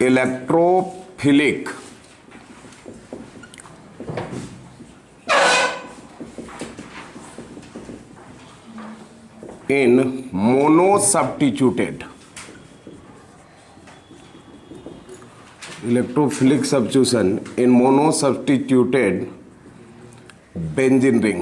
Electrophilic in monosubstituted electrophilic substitution in monosubstituted benzene ring.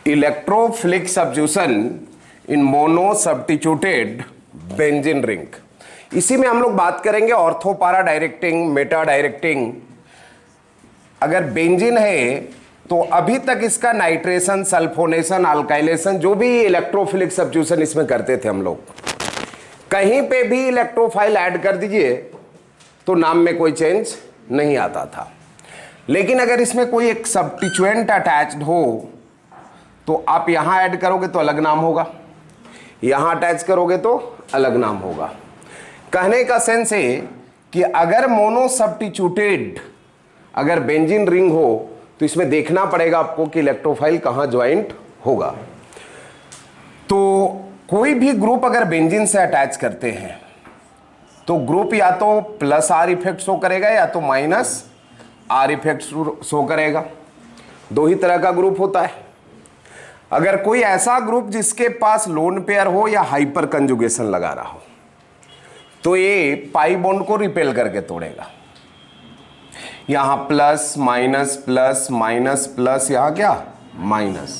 Electrophilic substitution in monosubstituted benzene ring. इसी में हम लोग बात करेंगे ऑर्थो पारा डायरेक्टिंग, मेटा डायरेक्टिंग। अगर बेंजीन है तो अभी तक इसका नाइट्रेशन, सल्फोनेशन, अल्काइलेशन, जो भी इलेक्ट्रोफिलिक सब्स्टिट्यूशन इसमें करते थे हम लोग, कहीं पे भी इलेक्ट्रोफाइल ऐड कर दीजिए तो नाम में कोई चेंज नहीं आता था। लेकिन अगर इसमें कोई एक सब्स्टिट्यूएंट अटैच्ड हो तो आप यहां ऐड करोगे तो अलग नाम होगा, यहां अटैच करोगे तो अलग नाम होगा। कहने का सेंस है कि अगर मोनो सब्स्टिट्यूटेड अगर बेंजीन रिंग हो तो इसमें देखना पड़ेगा आपको कि इलेक्ट्रोफाइल कहां ज्वाइंट होगा। तो कोई भी ग्रुप अगर बेंजीन से अटैच करते हैं तो ग्रुप या तो प्लस आर इफेक्ट शो करेगा या तो माइनस आर इफेक्ट शो करेगा। दो ही तरह का ग्रुप होता है। अगर कोई ऐसा ग्रुप जिसके पास लोन पेयर हो या हाइपर कंजुगेशन लगा रहा हो तो ये पाई बॉन्ड को रिपेल करके तोड़ेगा। यहां plus minus plus minus plus, यहां क्या माइनस।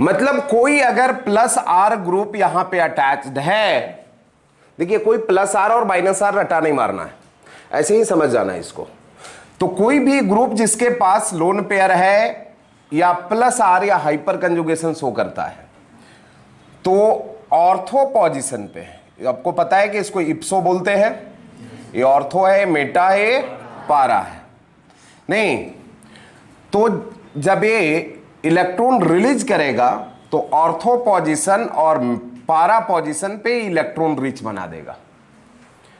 मतलब कोई अगर प्लस आर ग्रुप यहां पे अटैच्ड है, देखिए कोई प्लस आर और माइनस आर रटा नहीं मारना है, ऐसे ही समझ जाना है इसको। तो कोई भी ग्रुप जिसके पास लोन पेयर है या प्लस आर या हाइपर कंजुगेशन शो करता है तो ऑर्थो पोजीशन पे है। आपको पता है कि इसको इप्सो बोलते हैं। ये ऑर्थो है, मेटा है, पारा है। नहीं तो जब ये इलेक्ट्रॉन रिलीज करेगा तो ऑर्थो पोजीशन और पारा पोजीशन पे इलेक्ट्रॉन रिच बना देगा।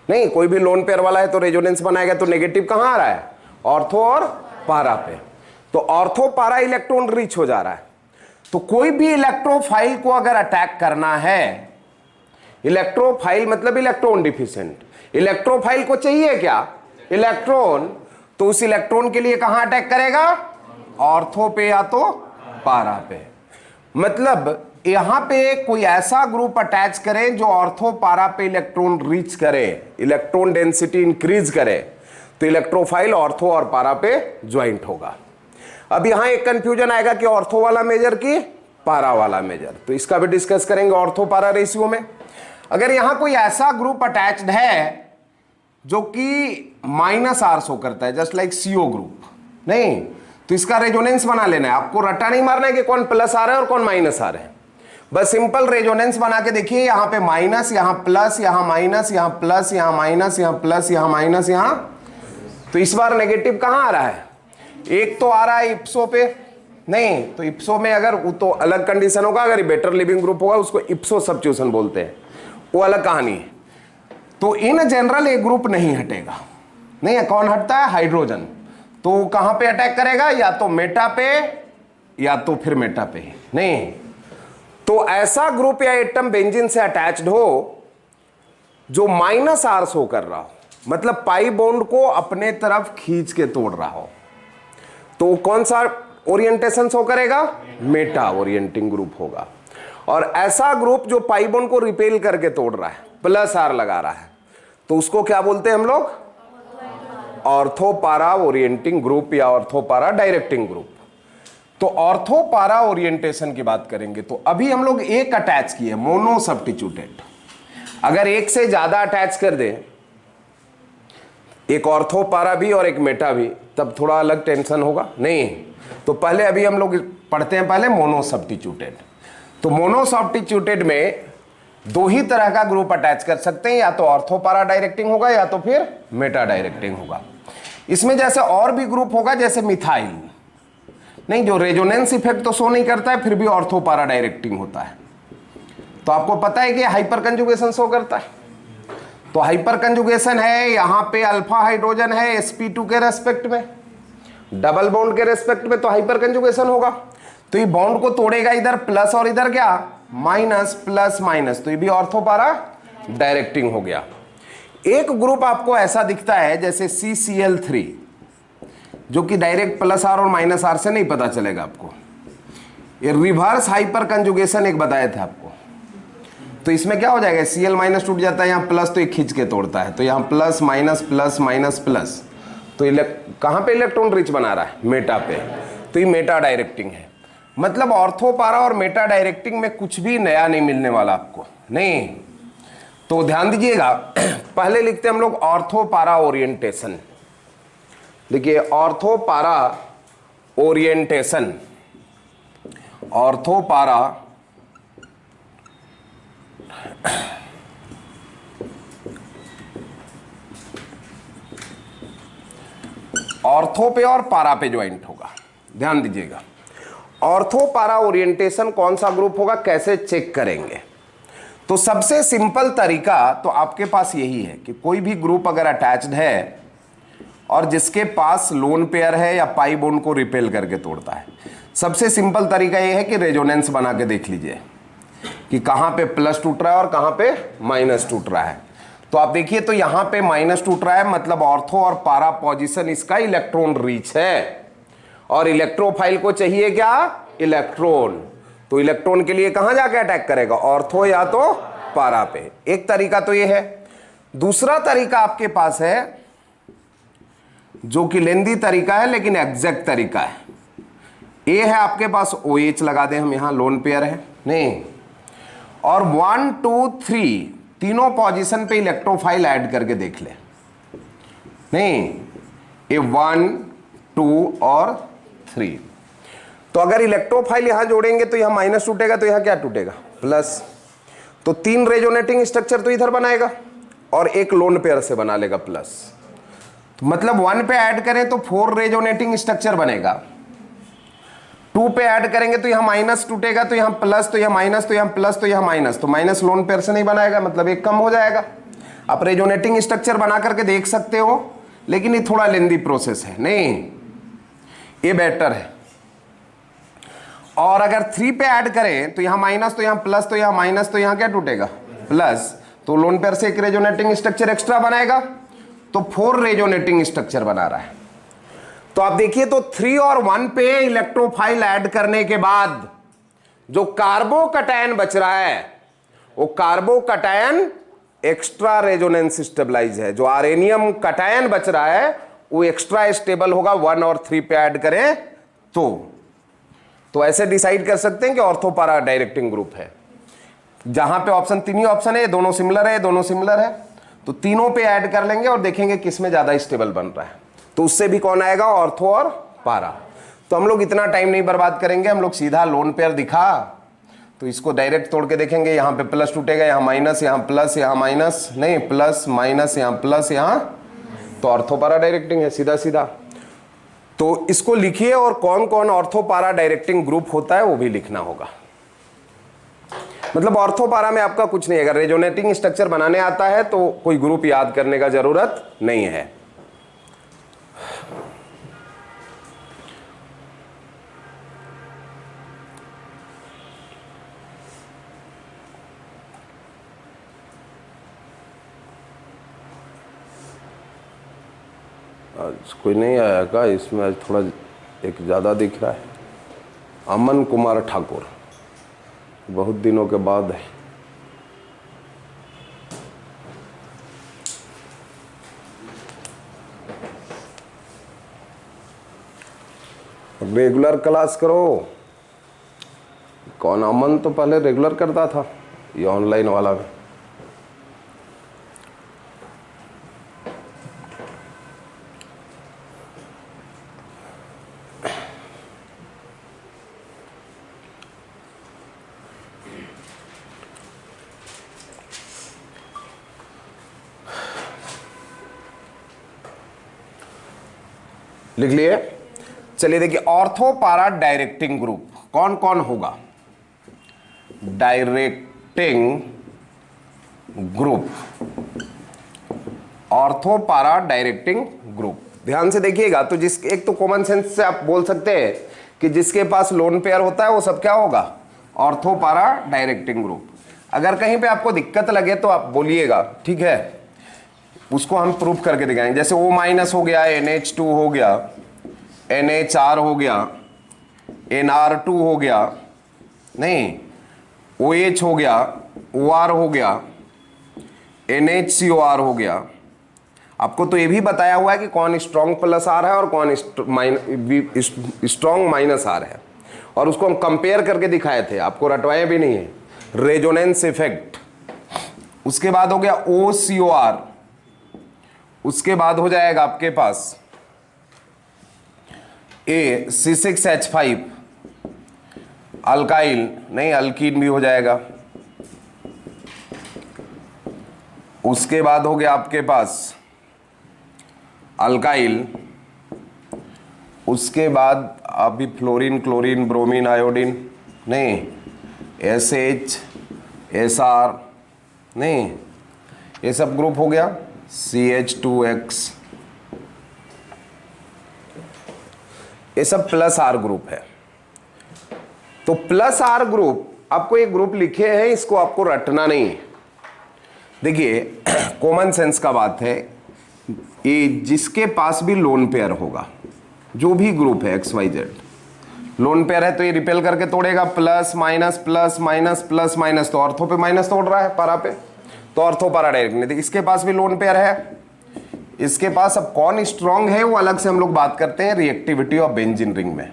नहीं, कोई भी लोन पेयर वाला है तो रेजोनेंस बनाएगा तो नेगेटिव कहां आ रहा है, ऑर्थो और पारा पे। तो ऑर्थो पारा इलेक्ट्रॉन रिच हो जा रहा है। तो कोई भी इलेक्ट्रोफाइल को अगर अटैक करना है, इलेक्ट्रोफाइल मतलब इलेक्ट्रॉन डिफिशिएंट, इलेक्ट्रोफाइल को चाहिए क्या, इलेक्ट्रॉन, तो उस इलेक्ट्रॉन के लिए कहां अटैक करेगा, ऑर्थो पे या तो पारा पे। मतलब यहां पे कोई ऐसा ग्रुप अटैच करें जो ऑर्थो पारा पे इलेक्ट्रॉन रीच करे, इलेक्ट्रॉन डेंसिटी इंक्रीज करे, तो इलेक्ट्रोफाइल ऑर्थो और पारा पे ज्वाइंट होगा। अब यहां एक कंफ्यूजन आएगा कि ऑर्थो वाला मेजर की पारा वाला मेजर, तो इसका भी डिस्कस करेंगे ऑर्थो पारा रेशियो में। अगर यहां कोई ऐसा ग्रुप अटैच्ड है जो कि माइनस आर शो करता है, जस्ट लाइक सीओ ग्रुप, नहीं तो इसका रेजोनेंस बना लेना है। आपको रट्टा नहीं मारना है कि कौन प्लस आर है और कौन माइनस आर है, बस सिंपल रेजोनेंस बना के देखिए। यहां पे माइनस, यहां प्लस, यहां माइनस, यहां प्लस, यहां माइनस, यहां प्लस, यहां माइनस, यहां, तो इस बार नेगेटिव कहां आ रहा है, एक तो आ रहा है इप्सो पे। नहीं तो इप्सो में अगर वो तो अलग कंडीशन होगा, अगर बेटर लिविंग ग्रुप होगा उसको इप्सो सब्स्टिट्यूशन बोलते हैं, वो अलग कहानी है। तो इन जनरल एक ग्रुप नहीं हटेगा। नहीं है, कौन हटता है, हाइड्रोजन। तो कहां पे अटैक करेगा, या तो मेटा पे या तो फिर मेटा पे ही। नहीं तो ऐसा ग्रुप या एटम बेंजीन से अटैच्ड हो जो माइनस आर शो कर रहा हो, मतलब पाई बॉन्ड को अपने तरफ खींच के तोड़ रहा हो, तो कौन सा ओरिएंटेशन शो करेगा, मेटा ओरिएंटिंग ग्रुप होगा। और ऐसा ग्रुप जो पाई बॉन्ड को रिपेल करके तोड़ रहा है, प्लस आर लगा रहा है, तो उसको क्या बोलते हैं हम लोग, ऑर्थो पारा ओरिएंटिंग ग्रुप या ऑर्थो पारा डायरेक्टिंग ग्रुप। तो ऑर्थो पारा ओरिएंटेशन की बात करेंगे तो अभी हम लोग एक अटैच किए, मोनो सब्स्टिट्यूटेड। अगर एक से ज्यादा अटैच कर दे, एक ऑर्थो पारा भी और एक मेटा भी, तब थोड़ा अलग टेंशन होगा। नहीं तो पहले अभी हम लोग पढ़ते हैं पहले मोनो सब्स्टिट्यूटेड। तो मोनो सब्स्टिट्यूटेड में दो ही तरह का ग्रुप अटैच कर सकते हैं, या तो ऑर्थो पारा डायरेक्टिंग होगा या तो फिर मेटा डायरेक्टिंग होगा। इसमें जैसे और भी ग्रुप होगा, जैसे मिथाइल, नहीं जो रेजोनेंस इफेक्ट तो शो नहीं करता है, फिर भी ऑर्थो पारा डायरेक्टिंग होता है। तो आपको पता है कि हाइपर कंजुगेशन शो करता है। तो हाइपर कंजुगेशन है, यहां पे अल्फा हाइड्रोजन है sp2 के रेस्पेक्ट में, डबल बॉन्ड के रेस्पेक्ट में, तो हाइपर कंजुगेशन होगा। तो ये बॉन्ड को तोड़ेगा इधर प्लस और इधर क्या माइनस, प्लस माइनस, तो ये भी ऑर्थो पारा डायरेक्टिंग हो गया। एक ग्रुप आपको ऐसा दिखता है जैसे CCl3, जो कि डायरेक्ट प्लस आर और माइनस आर से नहीं पता चलेगा आपको। ये रिवर्स हाइपर कंजुगेशन एक बताए थे आपको। तो इसमें क्या हो जाएगा, Cl माइनस टूट जाता है, यहाँ प्लस तो ये खींच के तोड़ता है, तो यहाँ plus minus plus minus plus, तो कहाँ पे इलेक्ट्रॉन रिच बना रहा है, मेटा पे, तो ये मेटा डायरेक्टिंग है। मतलब ऑर्थो पारा और मेटा डायरेक्टिंग में कुछ भी नया नहीं मिलने वाला आपको, नहीं। तो ध्यान दीजिएगा, पहले लिखते हम लोग ऑर्थो पारा ओरिएंटेशन। देखिए ऑर्थो पारा ओरिएंटेशन, ऑर्थो पारा ऑर्थो पे और पारा पे ज्वाइंट होगा। ध्यान दीजिएगा, ऑर्थो पारा ओरिएंटेशन कौन सा ग्रुप होगा, कैसे चेक करेंगे। तो सबसे सिंपल तरीका तो आपके पास यही है कि कोई भी ग्रुप अगर अटैच्ड है और जिसके पास लोन पेयर है या पाई बॉन्ड को रिपेल करके तोड़ता है, सबसे सिंपल तरीका यह है कि रेजोनेंस बना के देख लीजिए कि कहां पे प्लस टूट रहा है और कहां पे माइनस टूट रहा है। तो आप देखिए, तो यहां पे माइनस टूट रहा है, मतलब ऑर्थो और पारा पोजीशन इसका इलेक्ट्रॉन रीच है, और इलेक्ट्रोफाइल को चाहिए क्या, इलेक्ट्रॉन। तो इलेक्ट्रॉन के लिए कहां जाके अटैक करेगा, ऑर्थो या तो पारा पे। एक तरीका तो ये है। दूसरा तरीका आपके पास है जो कि लेंदी तरीका है लेकिन एग्जैक्ट तरीका है। ये है आपके पास OH लगा दें हम, यहां लोन पेयर है नहीं, और 1 2 3 तीनों पोजीशन पे इलेक्ट्रोफाइल ऐड करके देख ले, नहीं ये 1 2 और 3। तो अगर इलेक्ट्रोफाइल यहां जोड़ेंगे तो यहां माइनस टूटेगा, तो यहां क्या टूटेगा, प्लस। तो 3 रेजोनेटिंग स्ट्रक्चर तो इधर बनाएगा और एक लोन पेयर से बना लेगा प्लस। तो मतलब 1 पे ऐड करें तो 4 रेजोनेटिंग स्ट्रक्चर बनेगा, 2 पे ऐड करेंगे तो यहां माइनस टूटेगा, तो यहां प्लस, तो यहां माइनस, तो यहां प्लस, तो यहां माइनस, तो माइनस लोन पेयर से नहीं बनाएगा, मतलब एक कम हो जाएगा। आप रेजोनेटिंग स्ट्रक्चर बना करके देख सकते हो, लेकिन ये थोड़ा लेंदी प्रोसेस है, नहीं ये बेटर है। और अगर 3 पे ऐड करें तो यहां माइनस, तो यहां प्लस, तो यहां माइनस, तो यहां क्या टूटेगा, प्लस, तो लोन पेयर से एक रेजोनेटिंग स्ट्रक्चर एक्स्ट्रा बनाएगा, तो 4 रेजोनेटिंग स्ट्रक्चर बना रहा है। तो आप देखिए, तो 3 और 1 पे इलेक्ट्रोफाइल ऐड करने के बाद जो कार्बोकैटायन बच रहा है, वो कार्बोकैटायन एक्स्ट्रा रेजोनेंस स्टेबलाइज है। जो आर्सेनियम कैटायन बच रहा है वो एक्स्ट्रा स्टेबल होगा 1 और 3 पे ऐड करें तो ऐसे डिसाइड कर सकते हैं कि ऑर्थो पारा डायरेक्टिंग ग्रुप है। जहां पे ऑप्शन 3 ही ऑप्शन है, दोनों सिमिलर है, दोनों सिमिलर है, तो तीनों पे ऐड कर लेंगे और देखेंगे किसमें ज्यादा स्टेबल बन रहा है। तो उससे भी कौन आएगा, ऑर्थो और पारा। तो हम लोग इतना टाइम नहीं बर्बाद करेंगे, हम लोग सीधा लोन पेयर दिखा तो इसको डायरेक्ट तोड़ के देखेंगे। यहां पे प्लस टूटेगा, यहां माइनस, यहां प्लस, यहां माइनस, नहीं प्लस माइनस, यहां प्लस, यहां, तो ऑर्थो पारा डायरेक्टिंग है सीधा सीधा। तो इसको लिखिए और कौन कौन ऑर्थो पारा डायरेक्टिंग ग्रुप होता है वो भी लिखना होगा। मतलब ऑर्थो पारा में आपका कुछ नहीं है, अगर रेजोनेटिंग स्ट्रक्चर बनाने आता है तो कोई ग्रुप याद करने का जरूरत नहीं है। आज कोई नहीं आया का इसमें, आज थोड़ा एक ज़्यादा दिख रहा है। अमन कुमार ठाकुर, बहुत दिनों के बाद है। रेगुलर क्लास करो। कौन अमन तो पहले रेगुलर करता था, ये ऑनलाइन वाला में। लिख लिए। चलिए देखिए, ऑर्थो पारा डायरेक्टिंग ग्रुप कौन कौन होगा। डायरेक्टिंग ग्रुप, ऑर्थो पारा डायरेक्टिंग ग्रुप, ध्यान से देखिएगा। तो जिस एक तो कॉमन सेंस से आप बोल सकते हैं कि जिसके पास लोन पेयर होता है वो सब क्या होगा, ऑर्थो पारा डायरेक्टिंग ग्रुप। अगर कहीं पे आपको दिक्कत लगे तो आप बोलिएगा, ठीक है, उसको हम प्रूफ करके दिखाएंगे। जैसे O माइनस हो गया, NH2 हो गया, NHR हो गया, NR2 हो गया, नहीं OH हो गया, OR हो गया, NHCOR हो गया। आपको तो ये भी बताया हुआ है कि कौन स्ट्रॉन्ग प्लस आर है और कौन स्ट्रॉन्ग माइनस आर है, और उसको हम कंपेयर करके दिखाए थे, आपको रटवाए भी नहीं है। रेजोनेंस इफेक्ट, उसके बाद हो गया OCOR, उसके बाद हो जाएगा आपके पास C6H5 अल्काइल, नहीं अल्कीन भी हो जाएगा। उसके बाद हो गया आपके पास अल्काइल, उसके बाद अभी फ्लोरीन, क्लोरीन, ब्रोमीन, आयोडीन, नहीं SH, SR, नहीं ये सब ग्रुप हो गया। CH2X, ये सब प्लस आर ग्रुप है। तो प्लस आर ग्रुप, आपको एक ग्रुप लिखे हैं, इसको आपको रटना नहीं है। देखिए कॉमन सेंस का बात है, ये जिसके पास भी लोन पेयर होगा, जो भी ग्रुप है XYZ लोन पेयर है, तो ये रिपेल करके तोड़ेगा, plus minus plus minus plus minus, तो ऑर्थो पे माइनस तोड़ रहा है पारा पे, तो ऑर्थो पारा डायरेक्ट नहीं। इसके पास भी लोन पेयर है, इसके पास अब कौन स्ट्रॉन्ग है वो अलग से हम लोग बात करते हैं रिएक्टिविटी ऑफ बेंजीन रिंग में।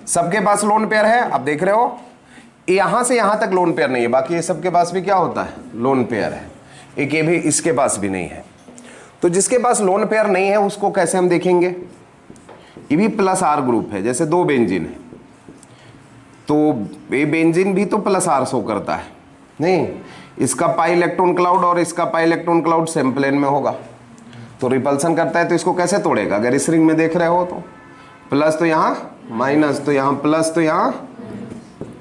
सबके पास लोन पेयर है, आप देख रहे हो यहां से यहां तक लोन पेयर नहीं है, बाकी ये सबके पास भी क्या होता है, लोन पेयर है। एक ये भी इसके पास भी नहीं है। तो जिसके पास लोन पेयर नहीं है उसको कैसे हम देखेंगे, ये भी प्लस आर ग्रुप है। जैसे दो बेंजीन है, तो ये बेंजीन भी तो प्लस आर शो करता है, नहीं इसका पाई इलेक्ट्रॉन क्लाउड और इसका pi electron cloud same plane में होगा, तो रिपल्सन करता है। तो इसको कैसे तोड़ेगा, अगर इस रिंग में देख रहे हो तो प्लस तो यहाँ माइनस, तो यहाँ प्लस, तो यहाँ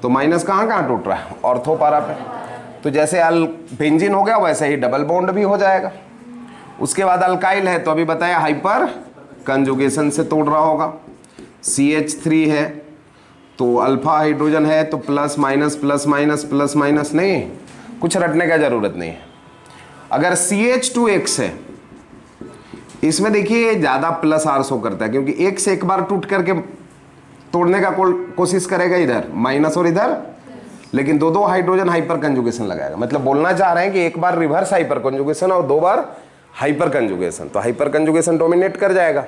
तो माइनस, कहाँ कहाँ टूट रहा है, ऑर्थो पारा पे। तो जैसे बेंजीन हो गया वैसे ही डबल बॉन्ड भी हो जाएगा। उसके बाद अल्काइल है, तो अभी बताया हाइपर कंजुगेशन से तोड़ रहा होगा। CH3 है तो अल्फा हाइड्रोजन है, तो plus minus plus minus plus minus, नहीं कुछ रटने का जरूरत नहीं है। अगर CH2X है, इसमें देखिए ज़्यादा प्लस आर शो करता है, क्योंकि एक से एक बार टूट करके तोड़ने का कोशिश करेगा इधर माइनस और इधर, लेकिन दो दो हाइड्रोजन हाइपर कंजुगेशन लगाएगा। मतलब बोलना चाह रहे हैं कि एक बार रिवर्स हाइपर कंजुगेशन और दो बार हाइपर कंजुगेशन, तो हाइपर कंजुगेशन डोमिनेट कर जाएगा।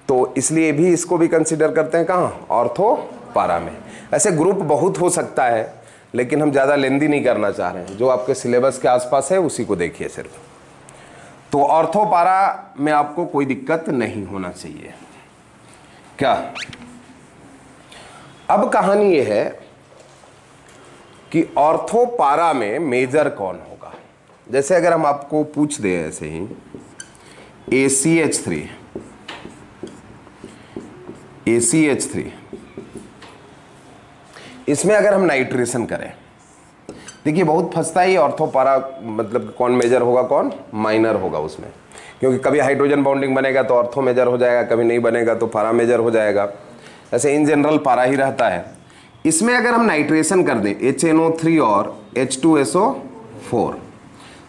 तो इसलिए भी इसको भी कंसीडर करते हैं कहाँ, ऑर्थो पारा में। ऐसे ग्रुप बहुत हो सकता है, लेकिन हम ज़्यादा लेंदी नहीं करना चाह रहे हैं, जो आपके सिलेबस के आसपास है उसी को देखिए सिर्फ। तो ऑर्थो पारा में आपको कोई दिक्कत नहीं होना चाहिए क्या। अब कहानी ये है कि ऑर्थो पारा में मेजर कौन होगा। जैसे अगर हम आपको पूछ दें ऐसे ही ACH3, इसमें अगर हम नाइट्रेशन करें, देखिए बहुत फंसता है ये ऑर्थो पारा, मतलब कौन मेजर होगा कौन माइनर होगा उसमें, क्योंकि कभी हाइड्रोजन बॉन्डिंग बनेगा तो ऑर्थो मेजर हो जाएगा, कभी नहीं बनेगा तो पारा मेजर हो जाएगा। ऐसे इन जनरल पारा ही रहता है। इसमें अगर हम नाइट्रेशन कर दें HNO3 और H2SO4,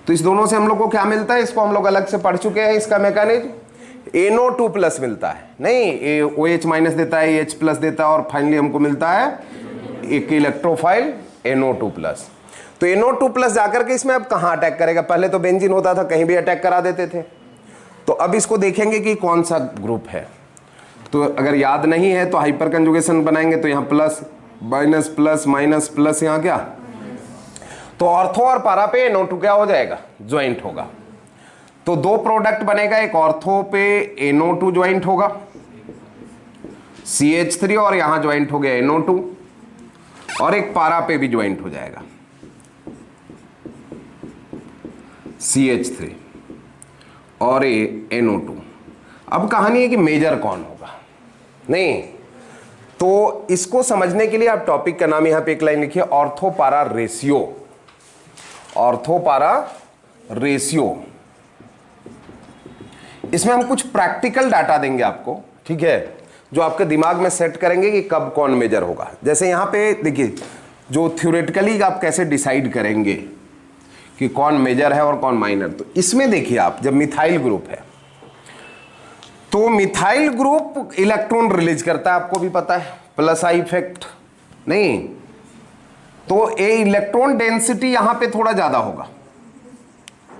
तो इस दोनों से हम लोग को क्या मिलता है, इसको हम लोग अलग से पढ़ चुके हैं, इसका मैकेनिज्म NO2 प्लस मिलता है, नहीं OH माइनस देता है, H प्लस देता है, और फाइनली हमको मिलता है एक इलेक्ट्रोफाइल NO2 प्लस। तो NO2 प्लस जाकर के इसमें अब कहाँ अटैक करेगा, पहले तो बेंजीन होता था कहीं भी अटैक करा देते थे, तो अब इसको देखेंगे कि कौन सा ग्रुप है। तो अगर याद नहीं है तो हाइपर कंजुगेशन बनाएंगे, तो यहाँ plus minus plus minus plus, यहाँ क्या, तो ऑर्थो और पारा पे NO2 क्या हो जाएगा, ज्वाइंट होगा। तो दो प्रोडक्ट बनेगा, एक ऑर्थो पे NO2 ज्वाइंट होगा CH3, और यहां ज्वाइंट हो गया NO2, और एक पारा पे भी ज्वाइंट हो जाएगा CH3 और ये NO2। अब कहानी है कि मेजर कौन होगा, नहीं तो इसको समझने के लिए आप टॉपिक का नाम यहां पे एक लाइन लिखिए, ऑर्थो पारा रेशियो। ऑर्थो पारा रेशियो, इसमें हम कुछ प्रैक्टिकल डाटा देंगे आपको, ठीक है। जो आपके दिमाग में सेट करेंगे कि कब कौन मेजर होगा। जैसे यहाँ पे देखिए, जो थ्योरेटिकली आप कैसे डिसाइड करेंगे कि कौन मेजर है और कौन माइनर, तो इसमें देखिए आप जब मिथाइल ग्रुप है तो मिथाइल ग्रुप इलेक्ट्रॉन रिलीज करता है, आपको भी पता है, प्लस आई इफेक्ट नहीं, तो ए इलेक्ट्रॉन डेंसिटी यहां पे थोड़ा ज्यादा होगा,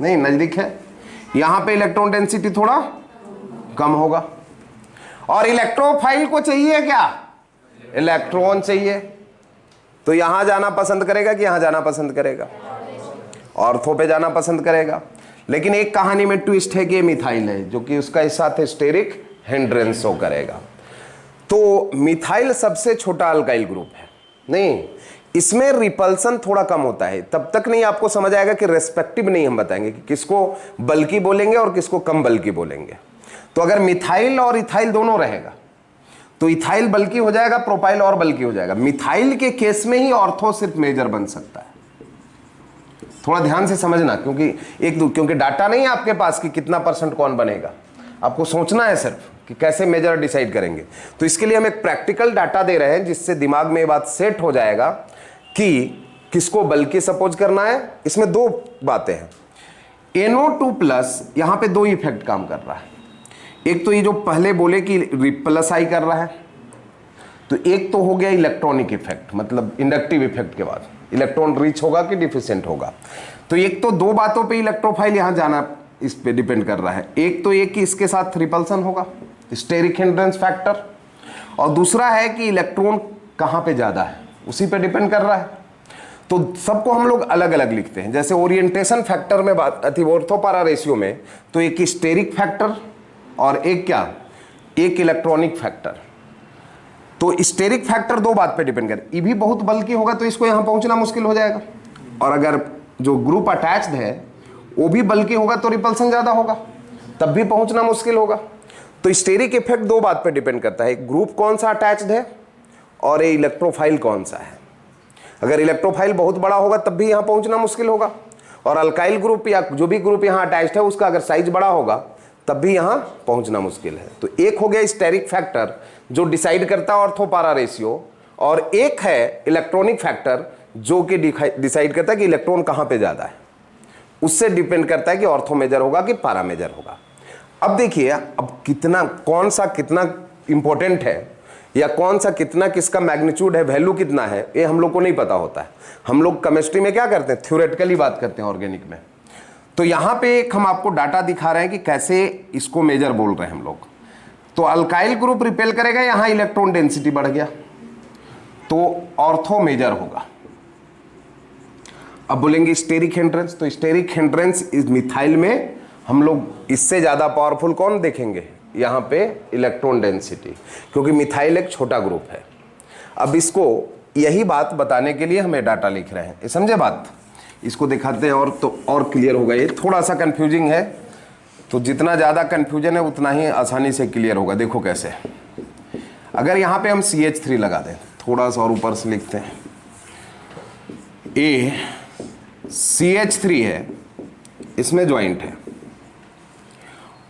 नहीं नजदीक है, यहां पे इलेक्ट्रॉन डेंसिटी थोड़ा कम होगा। और इलेक्ट्रोफाइल को चाहिए क्या, इलेक्ट्रॉन चाहिए, तो यहां जाना पसंद करेगा कि यहां जाना पसंद करेगा, ऑर्थो पे जाना पसंद करेगा। लेकिन एक कहानी में ट्विस्ट है कि ये मिथाइल है, जो कि उसका इस साथ स्टेरिक हिंड्रेंस शो करेगा। तो मिथाइल सबसे छोटा अल्काइल ग्रुप है, नहीं इसमें रिपल्सन थोड़ा कम होता है, तब तक नहीं आपको समझ आएगा कि रेस्पेक्टिव नहीं हम बताएंगे कि किसको बल्कि बोलेंगे और किसको कम बल्कि बोलेंगे। तो अगर मिथाइल और इथाइल दोनों रहेगा तो इथाइल बल्कि हो जाएगा, प्रोपाइल और बल्कि हो जाएगा। मिथाइल के केस में ही ऑर्थो सिर्फ मेजर बन सकता है, थोड़ा ध्यान से समझना, क्योंकि डाटा नहीं है आपके पास कि कितना % कौन बनेगा, आपको सोचना है सिर्फ कि कैसे मेजर डिसाइड करेंगे। तो इसके लिए हम एक प्रैक्टिकल डाटा दे रहे हैं जिससे दिमाग में ये बात सेट हो जाएगा कि किसको बल्कि सपोज करना है। इसमें दो बातें हैं, NO2+ यहां पे दो इफेक्ट काम कर रहा है। एक तो ये जो पहले बोले कि प्लस आई कर रहा है, तो एक तो हो गया इलेक्ट्रॉनिक इफेक्ट, मतलब इंडक्टिव इफेक्ट के बाद इलेक्ट्रॉन रीच होगा कि डिफिशिएंट होगा। तो एक तो दो बातों पे इलेक्ट्रोफाइल यहां जाना इस पे डिपेंड कर रहा है, एक तो ये कि इसके साथ रिपल्सन होगा, स्टेरिक हिंड्रेंस फैक्टर, और दूसरा है कि इलेक्ट्रॉन कहां पे ज्यादा है उसी पे डिपेंड कर रहा है। तो सबको हम लोग अलग अलग लिखते हैं। जैसे ओरिएंटेशन फैक्टर में बात अति ऑर्थोपारा रेशियो में, तो एक स्टेरिक फैक्टर और एक क्या, एक इलेक्ट्रॉनिक फैक्टर। तो स्टेरिक फैक्टर दो बात पे डिपेंड करे, ये भी बहुत बल्कि होगा तो इसको यहां पहुंचना मुश्किल हो जाएगा, और अगर जो ग्रुप अटैच्ड है वो भी बल्कि होगा तो रिपल्सन ज्यादा होगा, तब भी पहुंचना मुश्किल होगा। तो स्टेरिक इफेक्ट दो बात पे डिपेंड करता है, ग्रुप कौन सा अटैच्ड है और ये इलेक्ट्रोफाइल कौन सा है। अगर इलेक्ट्रोफाइल बहुत बड़ा होगा तब भी यहां पहुंचना मुश्किल होगा, और अल्काइल ग्रुप या जो भी ग्रुप यहां अटैच्ड है उसका अगर साइज बड़ा होगा तब भी यहां पहुंचना मुश्किल है। तो एक हो गया स्टेरिक फैक्टर जो डिसाइड करता है ऑर्थोपारा रेशियो, और एक है इलेक्ट्रॉनिक फैक्टर जो कि डिसाइड करता है कि इलेक्ट्रॉन कहां पे ज्यादा है, उससे डिपेंड करता है कि ऑर्थो मेजर होगा कि पारा मेजर होगा। अब देखिए, अब कितना कौन सा कितना इंपॉर्टेंट है या कौन सा कितना किसका मैग्नीट्यूड है, वैल्यू कितना है, ये हम लोग को नहीं पता होता है। हम लोग केमिस्ट्री में क्या करते हैं, थ्योरेटिकली बात करते हैं, ऑर्गेनिक में। तो यहां पे एक हम आपको डाटा दिखा रहे हैं कि कैसे इसको मेजर बोल रहे हैं हम लोग। तो अल्काइल ग्रुप रिपेल करेगा, यहां इलेक्ट्रॉन डेंसिटी बढ़ गया तो ऑर्थो मेजर होगा। अब बोलेंगे स्टेरिक हिंड्रेंस, तो स्टेरिक हिंड्रेंस इस मिथाइल में हम लोग इससे ज्यादा पावरफुल कौन देखेंगे, यहां पे इलेक्ट्रॉन डेंसिटी, क्योंकि मिथाइल एक छोटा ग्रुप है। अब इसको यही बात बताने के लिए हमें डाटा लिख रहे हैं, ये समझे बात। इसको दिखाते हैं और तो और क्लियर होगा। ये थोड़ा सा कंफ्यूजिंग है, तो जितना ज़्यादा कंफ्यूजन है उतना ही आसानी से क्लियर होगा। देखो कैसे, अगर यहाँ पे हम CH3 लगा दें, थोड़ा सा और ऊपर से लिखते हैं, A CH3 है, इसमें ज्वाइंट है,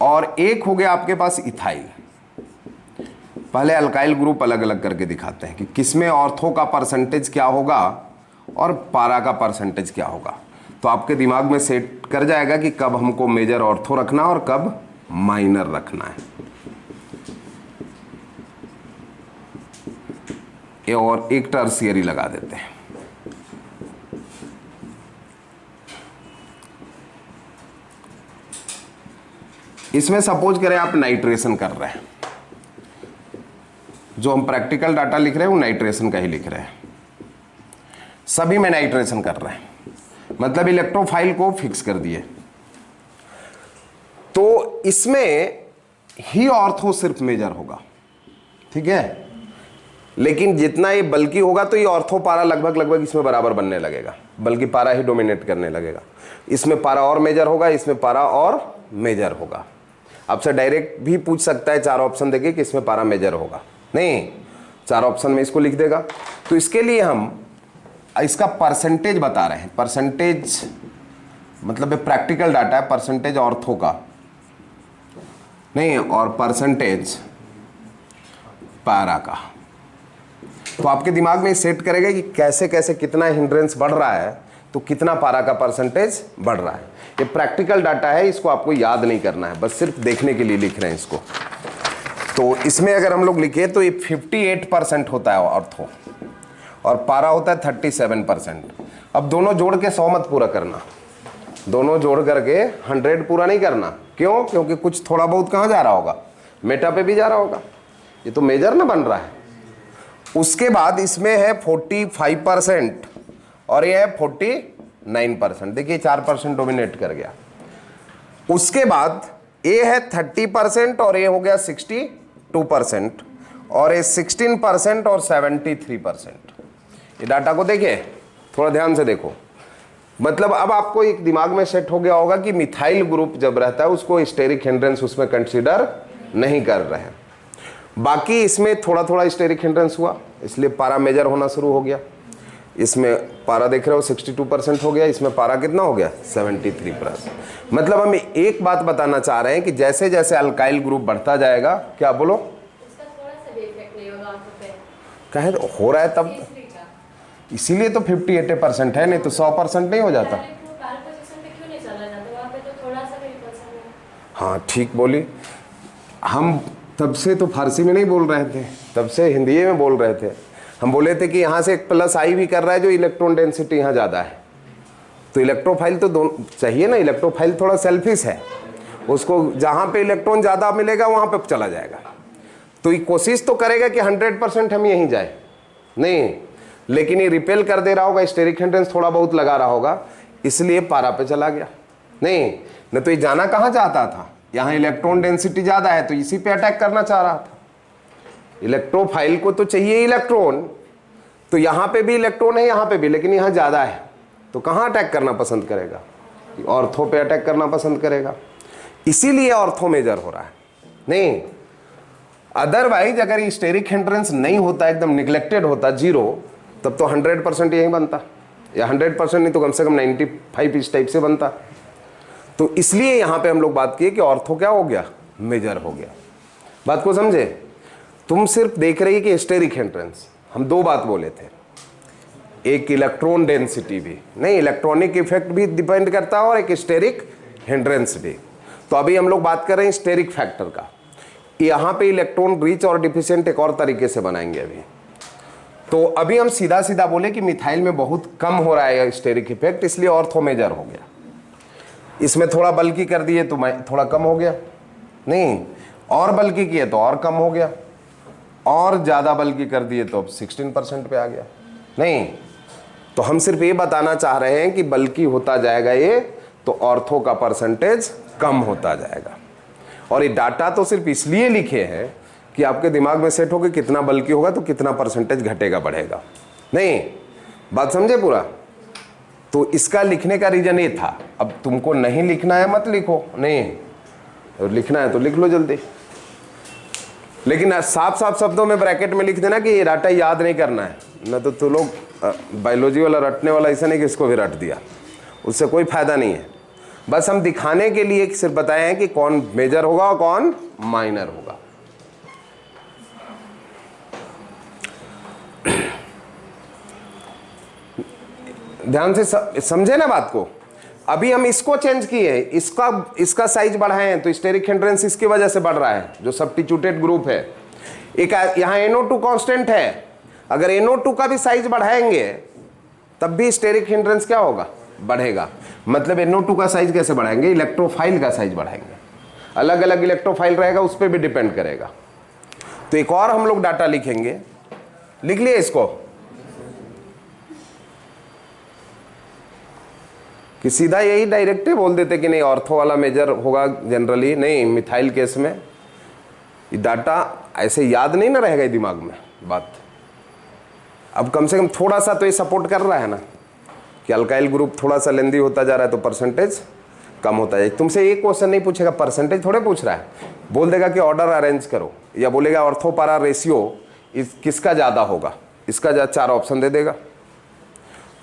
और एक हो गया आपके पास इथाइल। पहले अल्काइल ग्रुप अलग अलग करके दिखाते हैं कि किसमें ऑर्थो का परसेंटेज क्या होगा और पारा का परसेंटेज क्या होगा। तो आपके दिमाग में सेट कर जाएगा कि कब हमको मेजर ऑर्थो रखना और कब माइनर रखना है। ये और एक टर्शियरी लगा देते हैं। इसमें सपोज करें आप नाइट्रेशन कर रहे हैं, जो हम प्रैक्टिकल डाटा लिख रहे हैं वो नाइट्रेशन का ही लिख रहे हैं, सभी में नाइट्रेशन कर रहे हैं, मतलब इलेक्ट्रोफाइल को फिक्स कर दिए। तो इसमें ही ऑर्थो सिर्फ मेजर होगा, ठीक है। लेकिन जितना ये बल्कि होगा तो ये ऑर्थो पारा लगभग इसमें बराबर बनने लगेगा, बल्कि पारा ही डोमिनेट करने लगेगा। इसमें पारा और मेजर होगा, इसमें पारा और मेजर होगा। आपसे डायरेक्ट भी पूछ सकता है, चार ऑप्शन देके कि इसमें पारा मेजर होगा, नहीं, चार ऑप्शन में इसको लिख देगा। तो इसके लिए हम इसका परसेंटेज बता रहे हैं। परसेंटेज मतलब प्रैक्टिकल डाटा है, परसेंटेज ऑर्थो का नहीं, और परसेंटेज पारा का। तो आपके दिमाग में सेट करेगा कि कैसे कैसे कितना हिंड्रेंस बढ़ रहा है तो कितना पारा का परसेंटेज बढ़ रहा है। ये प्रैक्टिकल डाटा है, इसको आपको याद नहीं करना है, बस सिर्फ देखने के लिए लिख रहे हैं इसको। तो इसमें अगर हम लोग लिखे तो ये 58% होता है ऑर्थो और पारा होता है 37%। अब दोनों जोड़ के 100 मत पूरा करना, दोनों जोड़ करके 100 पूरा नहीं करना। क्यों? क्योंकि कुछ थोड़ा बहुत कहाँ जा रहा होगा, मेटा पे भी जा रहा होगा, ये तो मेजर ना बन रहा है। उसके बाद इसमें है 45% और ये है 49%। देखिए 4% डोमिनेट कर गया। उसके बाद ये है 30% और ये हो गया 62% और ये 16% और 73%। ये डाटा को देखिए, थोड़ा ध्यान से देखो। मतलब अब आपको एक दिमाग में सेट हो गया होगा कि मिथाइल ग्रुप जब रहता है उसको स्टेरिक हिंड्रेंस उसमें कंसीडर नहीं कर रहे हैं। बाकी इसमें थोड़ा थोड़ा स्टेरिक हिंड्रेंस हुआ, इसलिए पारा मेजर होना शुरू हो गया। इसमें पारा देख रहे हो 62% हो गया, इसमें पारा कितना हो गया 73%। मतलब हम एक बात बताना चाह रहे हैं कि जैसे जैसे अल्काइल ग्रुप बढ़ता जाएगा, क्या बोलो, कहे हो रहा है तब, इसीलिए तो 58% है, नहीं तो 100% नहीं हो जाता। हाँ ठीक बोली। हम तब से तो फारसी में नहीं बोल रहे थे, तब से हिंदी में बोल रहे थे। हम बोले थे कि यहाँ से एक प्लस आई भी कर रहा है जो इलेक्ट्रॉन डेंसिटी यहाँ ज़्यादा है, तो इलेक्ट्रोफाइल तो दोनों चाहिए ना। इलेक्ट्रोफाइल थोड़ा सेल्फिश है, उसको जहाँ पे इलेक्ट्रॉन ज़्यादा मिलेगा वहाँ पे चला जाएगा। तो ये कोशिश तो करेगा कि 100% हम यहीं जाए, नहीं, लेकिन ये रिपेल कर दे रहा होगा, स्टेरिक हिंड्रेंस थोड़ा बहुत लगा रहा होगा, इसलिए पारा पे चला गया। नहीं तो ये जाना कहाँ चाहता था, यहाँ इलेक्ट्रॉन डेंसिटी ज़्यादा है तो इसी पे अटैक करना चाह रहा था। इलेक्ट्रोफाइल को तो चाहिए इलेक्ट्रॉन, तो यहाँ पे भी इलेक्ट्रॉन है, यहाँ पे भी, लेकिन यहाँ ज़्यादा है, तो कहाँ अटैक करना पसंद करेगा, ऑर्थो पे अटैक करना पसंद करेगा। इसीलिए ऑर्थो मेजर हो रहा है। नहीं, अदरवाइज अगर ये स्टेरिक हिंड्रेंस नहीं होता, एकदम निग्लेक्टेड होता, जीरो, तब तो 100% यही बनता, या 100% नहीं तो कम से कम 95 इस टाइप से बनता। तो इसलिए यहाँ पे हम लोग बात किए कि ऑर्थो क्या हो गया, मेजर हो गया। बात को समझे? तुम सिर्फ देख रही कि स्टेरिक हिंड्रेंस, हम दो बात बोले थे, एक इलेक्ट्रॉन डेंसिटी भी, नहीं इलेक्ट्रॉनिक इफेक्ट भी डिपेंड करता है और एक स्टेरिक हिंड्रेंस भी। तो अभी हम लोग बात कर रहे हैं स्टेरिक फैक्टर का। यहाँ पे इलेक्ट्रॉन रिच और डिफिशिएंट एक और तरीके से बनाएंगे अभी। तो अभी हम सीधा सीधा बोले कि मिथाइल में बहुत कम हो रहा है स्टेरिक इफेक्ट, इसलिए ऑर्थो मेजर हो गया। इसमें थोड़ा बल्कि कर दिए तो थोड़ा कम हो गया, नहीं और बल्कि किए तो और कम हो गया, और ज़्यादा बल्कि कर दिए तो अब 16% पे आ गया। नहीं, तो हम सिर्फ ये बताना चाह रहे हैं कि बल्कि होता जाएगा ये, तो ऑर्थो का परसेंटेज कम होता जाएगा। और ये डाटा तो सिर्फ इसलिए लिखे हैं कि आपके दिमाग में सेट हो कि कितना बल्कि होगा तो कितना परसेंटेज घटेगा बढ़ेगा। नहीं, बात समझे पूरा? तो इसका लिखने का रीजन ये था। अब तुमको नहीं लिखना है मत लिखो, नहीं और लिखना है तो लिख लो जल्दी, लेकिन साफ साफ शब्दों में ब्रैकेट में लिख देना कि ये डाटा याद नहीं करना है, न तो तुम लोग बायोलॉजी वाला रटने वाला ऐसा नहीं कि इसको भी रट दिया, उससे कोई फायदा नहीं है। बस हम दिखाने के लिए सिर्फ बताए हैं कि कौन मेजर होगा और कौन माइनर होगा। ध्यान से समझे ना बात को। अभी हम इसको चेंज किए, इसका साइज बढ़ाए हैं, तो स्टेरिक हिंड्रेंस इसकी वजह से बढ़ रहा है, जो सब्स्टिट्यूटेड ग्रुप है। एक यहाँ NO2 कांस्टेंट है, अगर NO2 का भी साइज बढ़ाएंगे तब भी स्टेरिक हिंड्रेंस क्या होगा, बढ़ेगा। मतलब NO2 का साइज कैसे बढ़ाएंगे, इलेक्ट्रोफाइल का साइज बढ़ाएंगे, अलग अलग इलेक्ट्रोफाइल रहेगा, उस पर भी डिपेंड करेगा। तो एक और हम लोग डाटा लिखेंगे, लिख लिए इसको कि सीधा यही डायरेक्ट बोल देते कि नहीं ऑर्थो वाला मेजर होगा जनरली। नहीं, मिथाइल केस में ये डाटा ऐसे याद नहीं ना रहेगा दिमाग में बात। अब कम से कम थोड़ा सा तो ये सपोर्ट कर रहा है ना कि अल्काइल ग्रुप थोड़ा सा लेंदी होता जा रहा है तो परसेंटेज कम होता जाए। तुमसे एक क्वेश्चन नहीं पूछेगा, परसेंटेज थोड़े पूछ रहा है, बोल देगा कि ऑर्डर अरेंज करो, या बोलेगा ऑर्थो पारा रेशियो किसका ज़्यादा होगा, इसका 4 ऑप्शन दे देगा।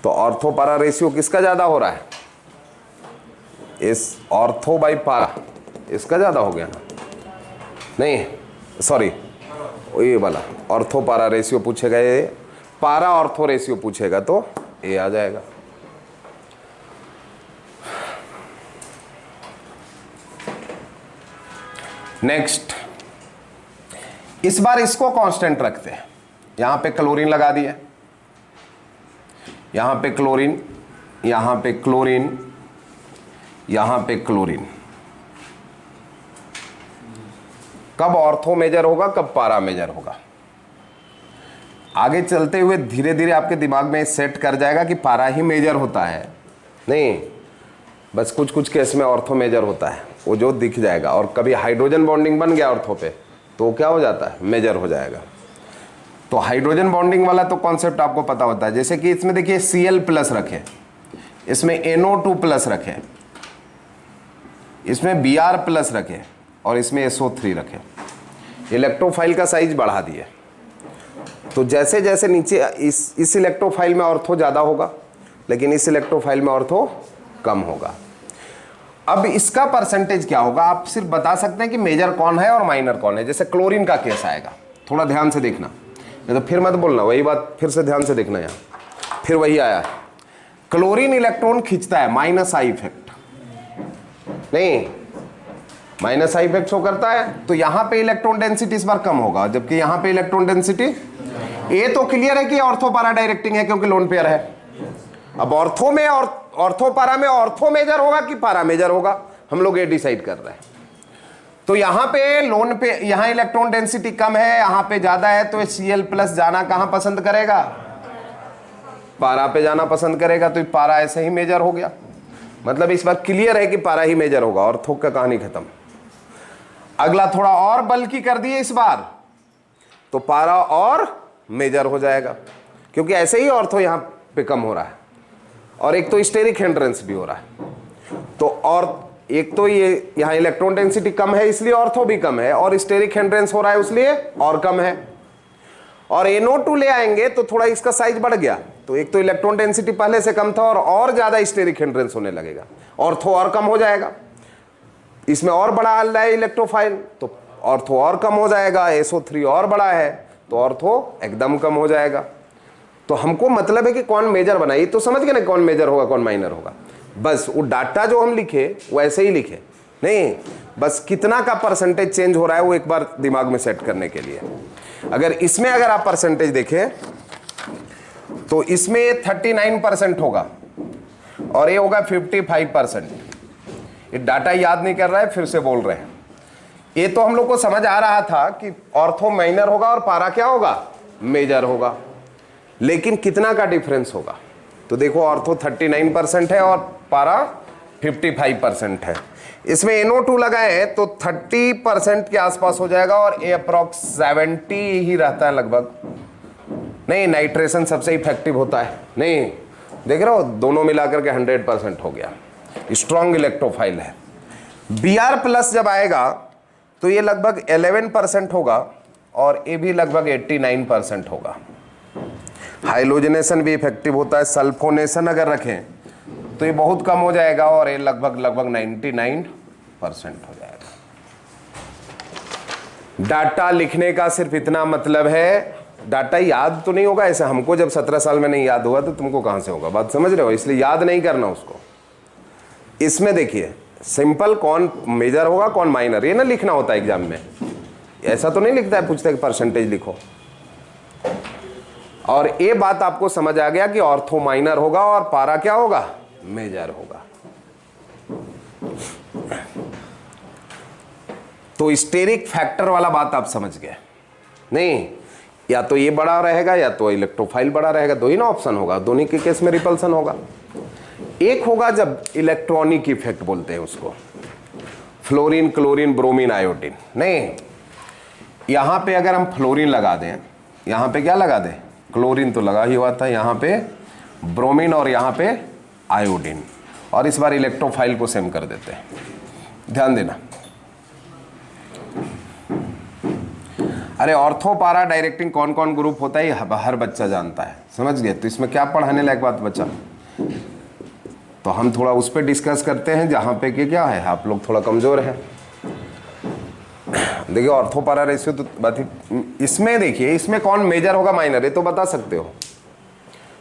तो ऑर्थो पारा रेशियो किसका ज़्यादा हो रहा है, इस ऑर्थो बाई पारा इसका ज़्यादा हो गया ना, नहीं सॉरी ये वाला ऑर्थो पारा रेशियो पूछेगा, ये पारा ऑर्थो रेशियो पूछेगा तो ये आ जाएगा। नेक्स्ट, इस बार इसको कांस्टेंट रखते हैं। यहां पे क्लोरीन लगा दिया, यहां पे क्लोरीन, यहां पे क्लोरीन, यहां पे क्लोरीन। कब ऑर्थो मेजर होगा, कब पारा मेजर होगा? आगे चलते हुए धीरे धीरे आपके दिमाग में सेट कर जाएगा कि पारा ही मेजर होता है, नहीं बस कुछ कुछ केस में ऑर्थो मेजर होता है, वो जो दिख जाएगा। और कभी हाइड्रोजन बॉन्डिंग बन गया ऑर्थो पे तो क्या हो जाता है, मेजर हो जाएगा। तो हाइड्रोजन बॉन्डिंग वाला तो कॉन्सेप्ट आपको पता होता है। जैसे कि इसमें देखिए Cl+ रखे, इसमें NO2 प्लस रखे, इसमें Br+ रखे और इसमें SO3 रखे। इलेक्ट्रोफाइल का साइज बढ़ा दिए, तो जैसे जैसे नीचे इस इलेक्ट्रोफाइल में ऑर्थो ज़्यादा होगा, लेकिन इस इलेक्ट्रोफाइल में ऑर्थो कम होगा। अब इसका परसेंटेज क्या होगा, आप सिर्फ बता सकते हैं कि मेजर कौन है और माइनर कौन है। जैसे क्लोरीन का केस आएगा, थोड़ा ध्यान से देखना, नहीं तो फिर मत बोलना, वही बात फिर से ध्यान से देखना। यहाँ फिर वही आया, क्लोरीन इलेक्ट्रॉन खींचता है, -I इफेक्ट, नहीं -I इफेक्ट शो करता है। तो यहां पे इलेक्ट्रॉन डेंसिटी इस बार कम होगा, जबकि यहां पे इलेक्ट्रॉन डेंसिटी, ये तो क्लियर है कि ऑर्थो पारा डायरेक्टिंग है क्योंकि लोन पेयर है। अब ऑर्थो में और ऑर्थो पारा में ऑर्थो मेजर होगा कि पारा मेजर होगा, हम लोग ये डिसाइड कर रहे हैं। तो यहां पे लोन पे, यहां इलेक्ट्रॉन डेंसिटी कम है, यहां पे ज्यादा है, तो Cl+ जाना कहां पसंद करेगा, पारा पे जाना पसंद करेगा। तो पारा ऐसे ही मेजर हो गया, मतलब इस बार क्लियर है कि पारा ही मेजर होगा, ऑर्थो का कहानी खत्म। अगला थोड़ा और बल्कि कर दिए इस बार, तो पारा और मेजर हो जाएगा, क्योंकि ऐसे ही ऑर्थो यहां पे कम हो रहा है और एक तो स्टेरिक हिंड्रेंस भी हो रहा है। तो और एक तो ये यहां इलेक्ट्रॉन डेंसिटी कम है इसलिए ऑर्थो भी कम है, और स्टेरिक हिंड्रेंस हो रहा है इसलिए और कम है। और NO2 ले आएंगे तो थोड़ा इसका साइज बढ़ गया, तो एक तो इलेक्ट्रॉन डेंसिटी पहले से कम था और ज्यादा स्टेरिक हिंड्रेंस होने लगेगा, ऑर्थो और कम हो जाएगा। इसमें और बड़ा हल है इलेक्ट्रोफाइल, तो ऑर्थो और कम हो जाएगा। SO3 और बड़ा है तो ऑर्थो एकदम कम हो जाएगा। तो हमको मतलब है कि कौन मेजर बनाइए, तो समझ गए ना कौन मेजर होगा कौन माइनर होगा। बस वो डाटा जो हम लिखे वो ऐसे ही लिखे, नहीं बस कितना का परसेंटेज चेंज हो रहा है वो एक बार दिमाग में सेट करने के लिए। अगर इसमें अगर आप परसेंटेज देखें तो इसमें 39% होगा और ये होगा 55%। ये डाटा याद नहीं कर रहा है, फिर से बोल रहे हैं। ये तो हम लोग को समझ आ रहा था कि ऑर्थो माइनर होगा और पारा क्या होगा, मेजर होगा, लेकिन कितना का डिफरेंस होगा। तो देखो ऑर्थो 39% है और पारा 55% है। इसमें NO2 लगाए तो 30% के आसपास हो जाएगा और ये अप्रॉक्स 70 ही रहता है लगभग। नहीं, नाइट्रेशन सबसे इफेक्टिव होता है, नहीं देख रहे हो, दोनों मिलाकर के 100% हो गया, स्ट्रॉन्ग इलेक्ट्रोफाइल है। Br+ जब आएगा तो ये लगभग 11% होगा और ये भी लगभग 89% होगा। हाइलोजनेशन भी इफेक्टिव होता है, सल्फोनेशन अगर रखें तो ये बहुत कम हो जाएगा और ये लगभग 99% हो जाएगा। डाटा लिखने का सिर्फ इतना मतलब है, डाटा याद तो नहीं होगा ऐसे, हमको जब 17 साल में नहीं याद हुआ तो तुमको कहां से होगा, बात समझ रहे हो, इसलिए याद नहीं करना उसको। इसमें देखिए सिंपल कौन मेजर होगा कौन माइनर, ये ना लिखना होता है एग्जाम में, ऐसा तो नहीं लिखता है, पूछता है कि परसेंटेज लिखो। और ये बात आपको समझ आ गया कि ऑर्थो माइनर होगा और पारा क्या होगा, मेजर होगा। तो स्टेरिक फैक्टर वाला बात आप समझ गए, नहीं या तो ये बड़ा रहेगा या तो इलेक्ट्रोफाइल बड़ा रहेगा, दो ही ना ऑप्शन होगा, दोनों के केस में रिपल्सन होगा। एक होगा जब इलेक्ट्रॉनिक इफेक्ट बोलते हैं उसको, फ्लोरीन, क्लोरीन, ब्रोमीन, आयोडीन। नहीं, यहां पे अगर हम फ्लोरीन लगा दें, यहां पे क्या लगा दें, क्लोरीन तो लगा ही हुआ था, यहां पे ब्रोमीन और यहां पे आयोडीन, और इस बार इलेक्ट्रोफाइल को सेम कर देते हैं। ध्यान देना, अरे ऑर्थो पारा डायरेक्टिंग कौन कौन ग्रुप होता है हर बच्चा जानता है, समझ गए। तो इसमें क्या पढ़ाने लायक बात बचा, तो हम थोड़ा उस पर डिस्कस करते हैं जहां पे कि क्या है आप लोग थोड़ा कमजोर है। देखिए ऑर्थो पारा रेशियो तो बात ही, इसमें देखिए इसमें कौन मेजर होगा माइनर, ये तो बता सकते हो।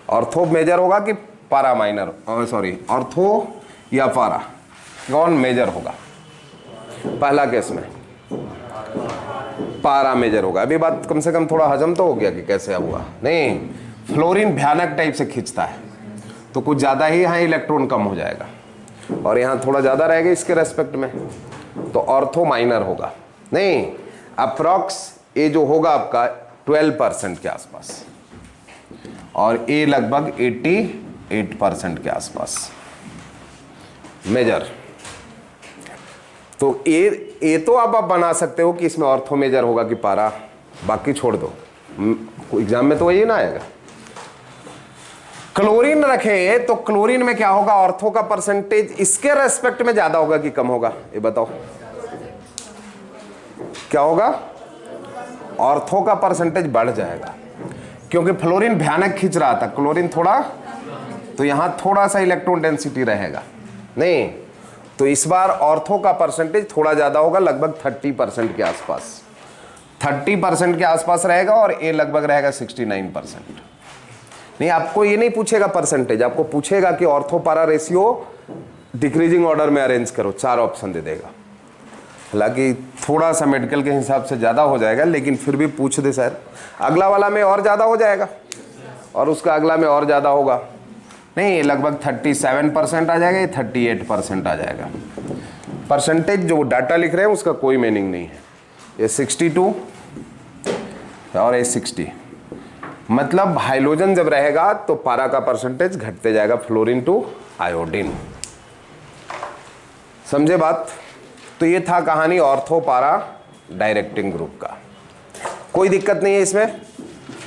ऑर्थो मेजर होगा कि पारा माइनर, सॉरी ऑर्थो या पारा, कौन मेजर होगा? पहला केस में पारा मेजर होगा। अभी बात कम से कम थोड़ा हजम तो हो गया कि कैसे हुआ। नहीं, फ्लोरीन भयानक टाइप से खींचता है, तो कुछ ज़्यादा ही यहाँ इलेक्ट्रॉन कम हो जाएगा और यहाँ थोड़ा ज़्यादा रहेगा इसके रेस्पेक्ट में, तो ऑर्थो माइनर होगा। नहीं, अप्रॉक्स ए जो होगा आपका 12% के आसपास और ए लगभग 88% के आसपास मेजर। तो ए तो आप बना सकते हो कि इसमें ऑर्थो मेजर होगा कि पारा, बाकी छोड़ दो, एग्जाम में तो वही ना आएगा। क्लोरीन रखे तो क्लोरीन में क्या होगा, ऑर्थो का परसेंटेज इसके रेस्पेक्ट में ज्यादा होगा कि कम होगा, ये बताओ क्या होगा? ऑर्थो का परसेंटेज बढ़ जाएगा क्योंकि फ्लोरीन भयानक खींच रहा था, क्लोरीन थोड़ा, तो यहां थोड़ा सा इलेक्ट्रॉन डेंसिटी रहेगा। नहीं, तो इस बार ऑर्थो का परसेंटेज थोड़ा ज्यादा होगा, लगभग 30% के आसपास, 30% के आसपास रहेगा और ए लगभग रहेगा 69%। नहीं, आपको ये नहीं पूछेगा परसेंटेज, आपको पूछेगा कि ऑर्थो पारा रेशियो डिक्रीजिंग ऑर्डर में अरेंज करो, 4 ऑप्शन दे देगा। हालांकि थोड़ा सा मेडिकल के हिसाब से ज़्यादा हो जाएगा, लेकिन फिर भी पूछ दे सर, अगला वाला में और ज़्यादा हो जाएगा और उसका अगला में और ज़्यादा होगा। नहीं, लगभग 37% आ जाएगा, ये 38% आ जाएगा। परसेंटेज जो डाटा लिख रहे हैं उसका कोई मीनिंग नहीं है। ये 62 और ये 60, मतलब हाइड्रोजन जब रहेगा तो पारा का परसेंटेज घटते जाएगा, फ्लोरीन टू आयोडीन। समझे बात? तो ये था कहानी ऑर्थो पारा डायरेक्टिंग ग्रुप का। कोई दिक्कत नहीं है इसमें,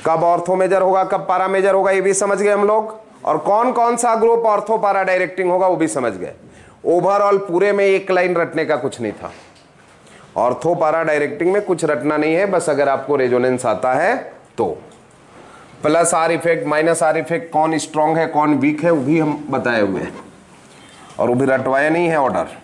कब ऑर्थो मेजर होगा कब पारा मेजर होगा ये भी समझ गए हम लोग, और कौन कौन सा ग्रुप ऑर्थो पारा डायरेक्टिंग होगा वो भी समझ गए। ओवरऑल पूरे में एक लाइन रटने का कुछ नहीं था। ऑर्थो पारा डायरेक्टिंग में कुछ रटना नहीं है, बस अगर आपको रेजोनेंस आता है तो। Plus are effect minus are effect, कौन स्ट्रांग है कौन वीक है वो भी हम बताए हुए हैं और वो भी रटवाया नहीं है ऑर्डर।